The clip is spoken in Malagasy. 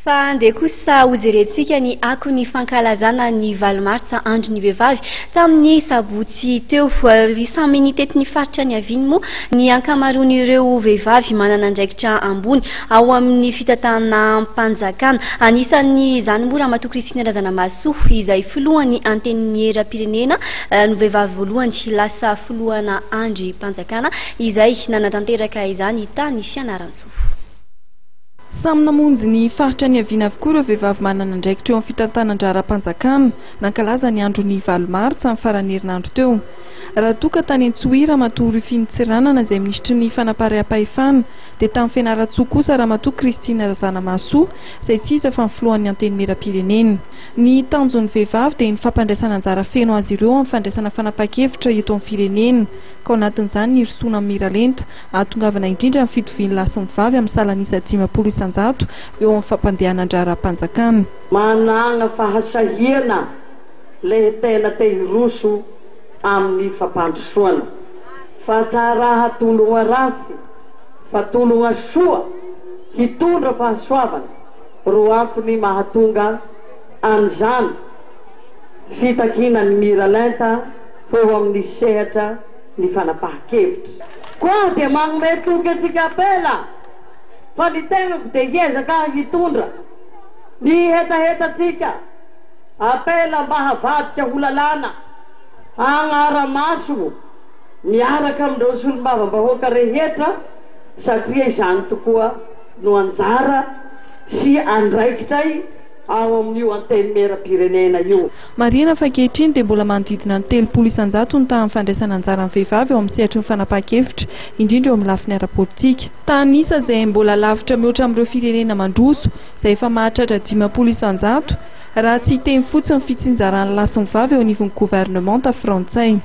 fa andeha kosa hojerentsika ny ako ny fankalazana ny valomartsa andro ny vehivavy tamin'ny sabotsy teo samy ny tetin'ny faritra ny aviny moa ny ankamaroan'ireo vehivavy manana andraikitra ambony ao amin'ny fitatana mpanjakana anisan'ny izany moa Ramatoa Kristina Razanamahasoa izay filohany anten'ny era-pirenena no vehivavy voalohany lasa filohana andry mpanjakana izay nanatanteraka izany tany Fianarantsoa. Samy namonjy ny faritra ny aviana avokoa ireo vehivavy manana andraikitra eo amin'ny fitantanan-dra-mpanjakana nankalaza ny andro ny 8 martsa amin'ny farany herinandro teo. Raha toka tany Antsohira Ramatoa Rufiny Tsiranana izay ministry ny fanapaha-pahefana dia tamin'ny Fianaratsoa kosa Ramatoa Kristina Razanamahasoa izay tsy iza fa ny filohan'ny anteny mera-pirenena. Ny tanjon'ny vehivavy dia ny fampandraisana anjara feno azy ireo amin'ny fandraisana fanapahan-kevitra eto amin'ny firenena. Ka ao anatin'izany ny hirsoana amin'ny miralenta ahatongavana indrindra amin'ny fitovian'ny lahy sy ny vavy amin'ny salanisa 500 isan-jato eo amin'ny fampandehana anjara-mpanjakana. Manana fahasahiana le tena te hiroso amin'ny fampandrosoana fa tsara hatologna ratsy fa tologna soa hitondra fahasoavana ro antony mahatonga an'izany fitakina ny miralenta eo amin'ny sehatra ny fanapahan-kevitra. Koa dia magnome toky antsika apela fa ny tegnako dia hiezaka hitondra ny hetahetatsika apela mba havadika ho lalàna agnara-maso miaraka amin'ireo solombavam-bahoaka rehetra satria izany tokoa no anjara sy andraikitray ao amin'io anteny mera-pirenena io. Marina fa ankehitriny dia mbola manodidina ny 300 isan-jato ny tamin'ny fandraisana anjara amin'ny vehivavy eo amin'ny sehatry ny fanapahan-kevitra indrindra eo amin'ny lafiny ara-politika. Tanisa izay mbola lavitra mihoatra amin'ireo firenena mandroso izay efa mahatratra 500 isan-jato raha tsy hiteny fotsiny fitsinjaran'ny lahy sy ny vavy eo anivon'ny gouvernemanta frantsay.